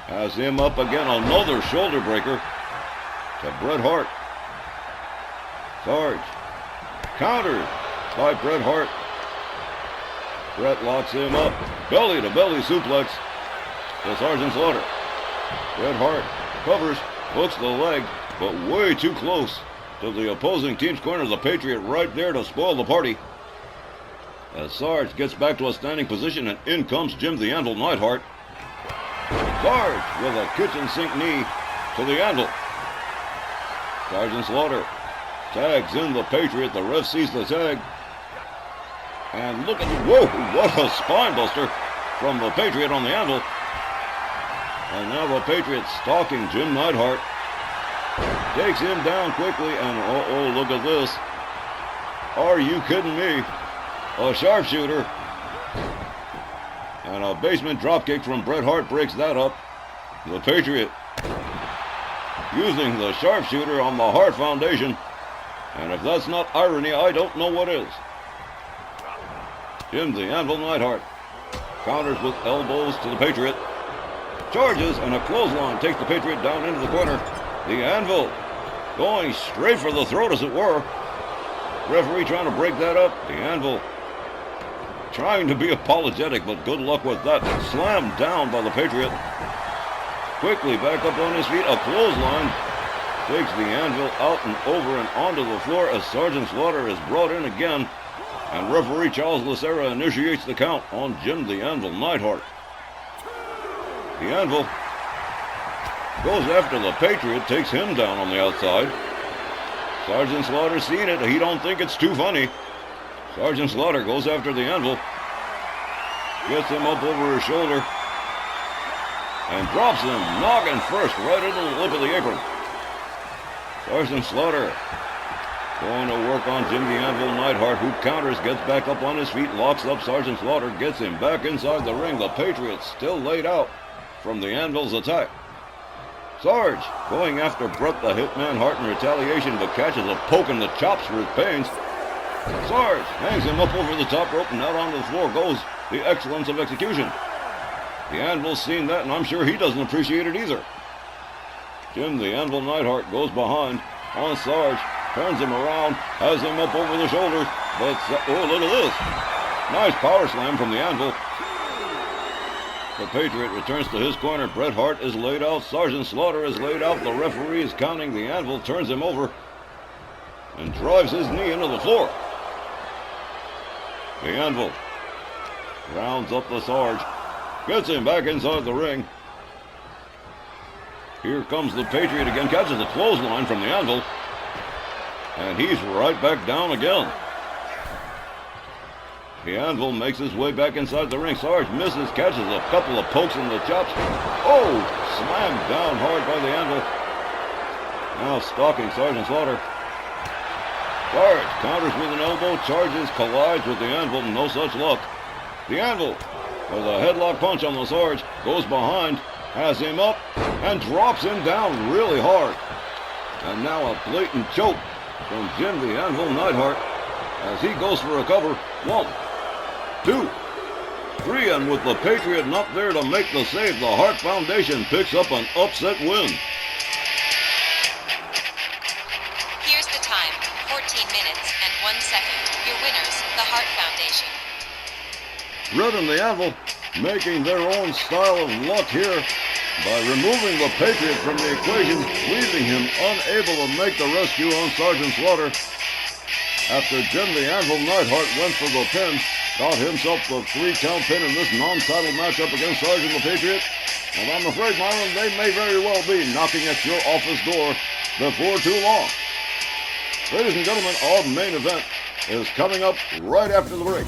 has him up again, another shoulder breaker to Bret Hart. Sarge countered by Bret Hart. Bret locks him up. Belly to belly suplex to Sergeant Slaughter. Bret Hart covers, hooks the leg, but way too close to the opposing team's corner. The Patriot right there to spoil the party. As Sarge gets back to a standing position, and in comes Jim the Anvil Neidhart. Sarge with a kitchen sink knee to the Anvil. Sergeant Slaughter tags in the Patriot. The ref sees the tag. And look at whoa, what a spine buster from the Patriot on the Anvil. And now the Patriot stalking Jim Neidhart. Takes him down quickly, and look at this. Are you kidding me? A sharpshooter. And a basement dropkick from Bret Hart breaks that up. The Patriot using the sharpshooter on the Hart Foundation. And if that's not irony, I don't know what is. Jim the Anvil Neidhart counters with elbows to the Patriot. Charges, and a clothesline takes the Patriot down into the corner. The Anvil going straight for the throat, as it were. Referee trying to break that up. The Anvil trying to be apologetic, but good luck with that. Slammed down by the Patriot. Quickly back up on his feet. A clothesline takes the Anvil out and over and onto the floor as Sergeant Slaughter is brought in again. And referee Charles Lacerra initiates the count on Jim the Anvil Neidhart. The Anvil goes after the Patriot, takes him down on the outside. Sergeant Slaughter seen it. He don't think it's too funny. Sergeant Slaughter goes after the Anvil. Gets him up over his shoulder. And drops him, noggin first, right into the lip of the apron. Sergeant Slaughter going to work on Jim the Anvil Neidhart, who counters, gets back up on his feet, locks up Sergeant Slaughter, gets him back inside the ring. The Patriot still laid out from the Anvil's attack. Sarge going after Bret the Hitman Hart in retaliation, but catches a poke in the chops for his pains. Sarge hangs him up over the top rope, and out onto the floor goes the excellence of execution. The Anvil's seen that, and I'm sure he doesn't appreciate it either. Jim the Anvil Neidhart goes behind on Sarge, turns him around, has him up over the shoulders, but look at this. Nice power slam from the Anvil. The Patriot returns to his corner. Bret Hart is laid out. Sergeant Slaughter is laid out. The referee is counting. The Anvil turns him over and drives his knee into the floor. The Anvil rounds up the Sarge, gets him back inside the ring. Here comes the Patriot again, catches a clothesline from the Anvil, and he's right back down again. The Anvil makes his way back inside the ring. Sarge misses, catches a couple of pokes in the chops. Oh, slammed down hard by the Anvil. Now stalking Sergeant Slaughter. Sarge counters with an elbow, charges, collides with the Anvil, no such luck. The Anvil, with a headlock punch on the Sarge, goes behind, has him up, and drops him down really hard. And now a blatant choke from Jim the Anvil Neidhart as he goes for a cover. 1, 2, 3, and with the Patriot not there to make the save, the Hart Foundation picks up an upset win. Here's the time, 14 minutes and 1 second. Your winners, the Hart Foundation. Bret and the Anvil making their own style of luck here by removing the Patriot from the equation, leaving him unable to make the rescue on Sergeant Slaughter. After Jim the Anvil Neidhart went for the pin, got himself the 3-count pin in this non-title matchup against Sergeant the Patriot. And I'm afraid, Myron, they may very well be knocking at your office door before too long. Ladies and gentlemen, our main event is coming up right after the break.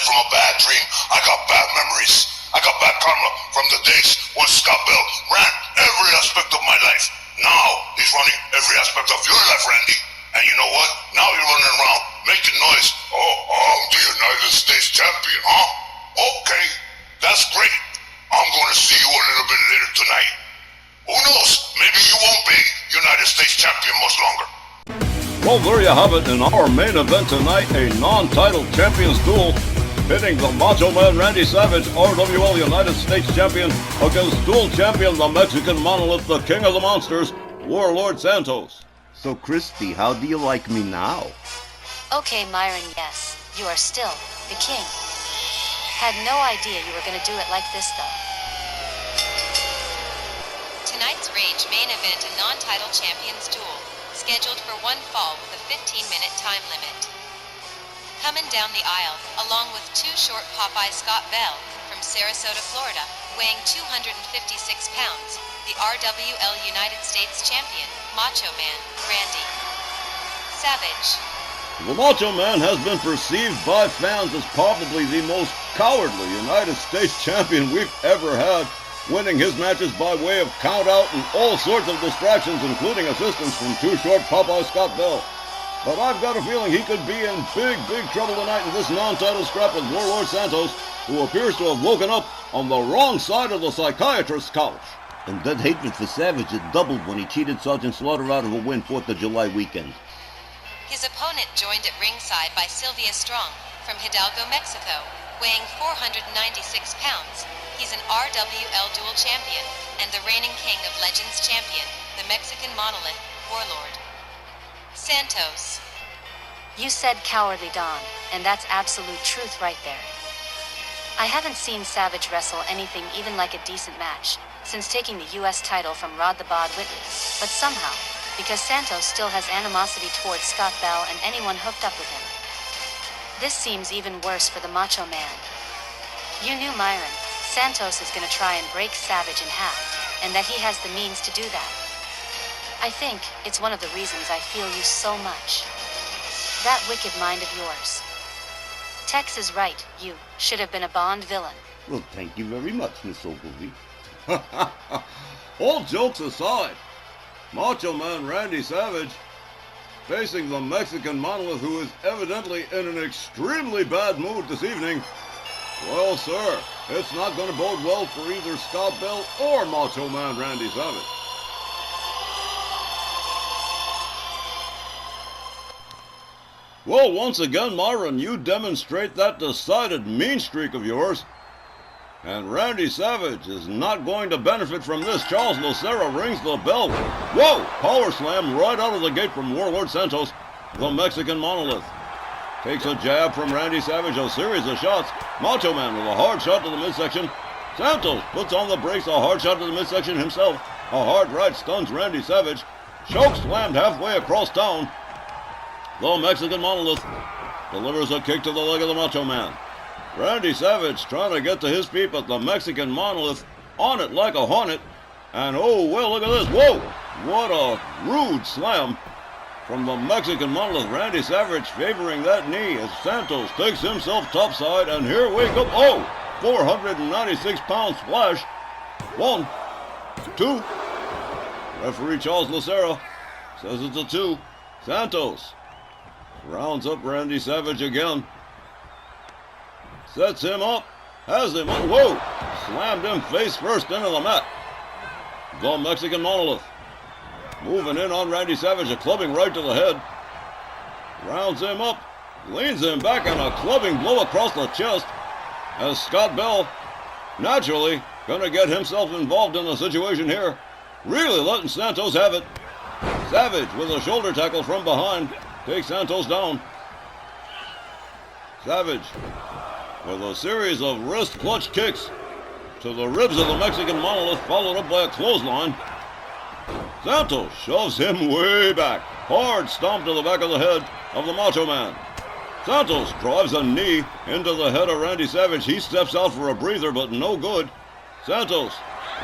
night from a bad dream. I got bad memories. I got bad karma from the days when Scott Bell ran every aspect of my life. Now he's running every aspect of your life, Randy. And you know what? Now you're running around making noise. Oh, I'm the United States champion, huh? Okay, that's great. I'm going to see you a little bit later tonight. Who knows? Maybe you won't be United States champion much longer. Well, there you have it. In our main event tonight, a non-title champions duel pitting the Macho Man Randy Savage, RWL United States champion, against dual champion, the Mexican Monolith, the King of the Monsters, Warlord Santos. So, Christy, how do you like me now? Okay, Myron, yes. You are still the king. Had no idea you were gonna do it like this, though. Tonight's Rage main event, a non-title champions duel, scheduled for one fall with a 15-minute time limit. Coming down the aisle, along with Too Short Popeye Scott Bell from Sarasota, Florida, weighing 256 pounds, the RWL United States champion, Macho Man, Randy Savage. The Macho Man has been perceived by fans as probably the most cowardly United States champion we've ever had, winning his matches by way of count-out and all sorts of distractions, including assistance from Too Short Popeye Scott Bell. But I've got a feeling he could be in big, big trouble tonight in this non-title scrap with Warlord Santos, who appears to have woken up on the wrong side of the psychiatrist's couch. And that hatred for Savage had doubled when he cheated Sergeant Slaughter out of a win 4th of July weekend. His opponent joined at ringside by Sylvia Strong from Hidalgo, Mexico, weighing 496 pounds. He's an RWL dual champion and the reigning king of Legends champion, the Mexican Monolith, Warlord Santos. You said cowardly, Don, and that's absolute truth right there. I haven't seen Savage wrestle anything even like a decent match since taking the U.S. title from Rod the Bod Whitley, but somehow, because Santos still has animosity towards Scott Bell and anyone hooked up with him, this seems even worse for the Macho Man. You knew, Myron, Santos is gonna try and break Savage in half, and that he has the means to do that. I think it's one of the reasons I feel you so much. That wicked mind of yours. Tex is right, you should have been a Bond villain. Well, thank you very much, Miss Ogilvy. All jokes aside, Macho Man Randy Savage facing the Mexican Monolith, who is evidently in an extremely bad mood this evening. Well, sir, it's not going to bode well for either Scott Bell or Macho Man Randy Savage. Well, once again, Myron, you demonstrate that decided mean streak of yours. And Randy Savage is not going to benefit from this. Charles Lucero rings the bell. Whoa! Power slam right out of the gate from Warlord Santos, the Mexican Monolith. Takes a jab from Randy Savage, a series of shots. Macho Man with a hard shot to the midsection. Santos puts on the brakes, a hard shot to the midsection himself. A hard right stuns Randy Savage. Choke slammed halfway across town. The Mexican Monolith delivers a kick to the leg of the Macho Man. Randy Savage trying to get to his feet, but the Mexican Monolith on it like a hornet. And oh, well, look at this. Whoa! What a rude slam from the Mexican Monolith. Randy Savage favoring that knee as Santos takes himself topside. And here we go. Oh! 496-pound splash. 1, 2. Referee Charles Lucero says it's a 2. Santos rounds up Randy Savage again. Sets him up, has him on, whoa! Slammed him face first into the mat. The Mexican Monolith moving in on Randy Savage, a clubbing right to the head. Rounds him up, leans him back, and a clubbing blow across the chest as Scott Bell, naturally, gonna get himself involved in the situation here. Really letting Santos have it. Savage with a shoulder tackle from behind takes Santos down. Savage with a series of wrist clutch kicks to the ribs of the Mexican Monolith, followed up by a clothesline. Santos shoves him way back. Hard stomp to the back of the head of the Macho Man. Santos drives a knee into the head of Randy Savage. He steps out for a breather, but no good. Santos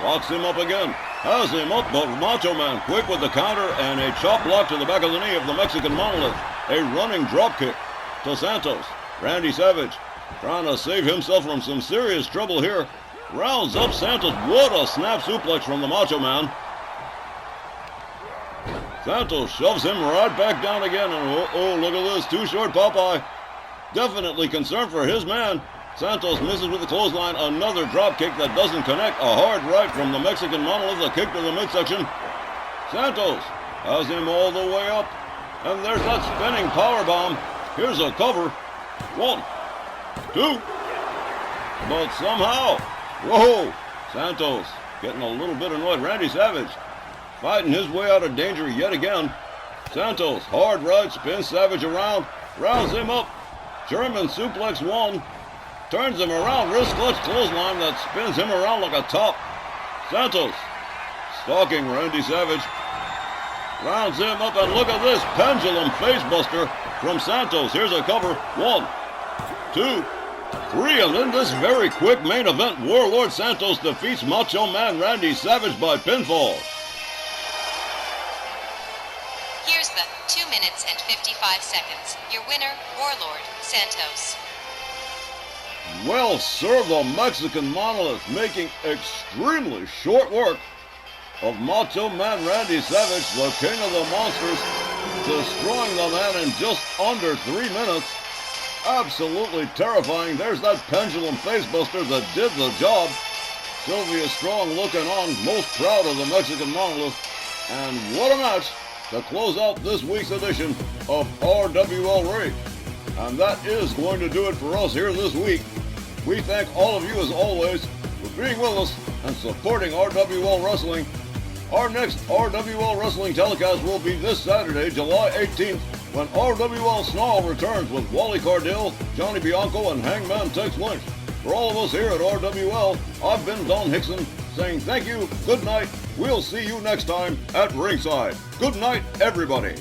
locks him up again. Has him up, but Macho Man quick with the counter and a chop block to the back of the knee of the Mexican Monolith. A running drop kick to Santos. Randy Savage trying to save himself from some serious trouble here. Rounds up Santos. What a snap suplex from the Macho Man. Santos shoves him right back down again, and oh, look at this, too short Popeye. Definitely concerned for his man. Santos misses with the clothesline, another drop kick that doesn't connect. A hard right from the Mexican Monolith, a kick to the midsection. Santos has him all the way up, and there's that spinning powerbomb. Here's a cover. 1, 2, but somehow, whoa, Santos getting a little bit annoyed. Randy Savage fighting his way out of danger yet again. Santos, hard right, spins Savage around, rounds him up. German suplex 1, turns him around, wrist clutch clothesline that spins him around like a top. Santos stalking Randy Savage, rounds him up, and look at this pendulum facebuster from Santos. Here's a cover. 1, 2, 3, and in this very quick main event, Warlord Santos defeats Macho Man Randy Savage by pinfall. Here's the 2 minutes and 55 seconds. Your winner, Warlord Santos. Well served, the Mexican Monolith, making extremely short work of Macho Man Randy Savage, the king of the monsters, destroying the man in just under 3 minutes. Absolutely terrifying. There's that pendulum facebuster that did the job. Sylvia Strong looking on, most proud of the Mexican Monolith. And what a match to close out this week's edition of RWL Rage. And that is going to do it for us here this week. We thank all of you as always for being with us and supporting RWL Wrestling. Our next RWL Wrestling telecast will be this Saturday, July 18th, when RWL Snarl returns with Wally Cardell, Johnny Bianco, and Hangman Tex Lynch. For all of us here at RWL, I've been Don Hickson, saying thank you, good night. We'll see you next time at ringside. Good night, everybody.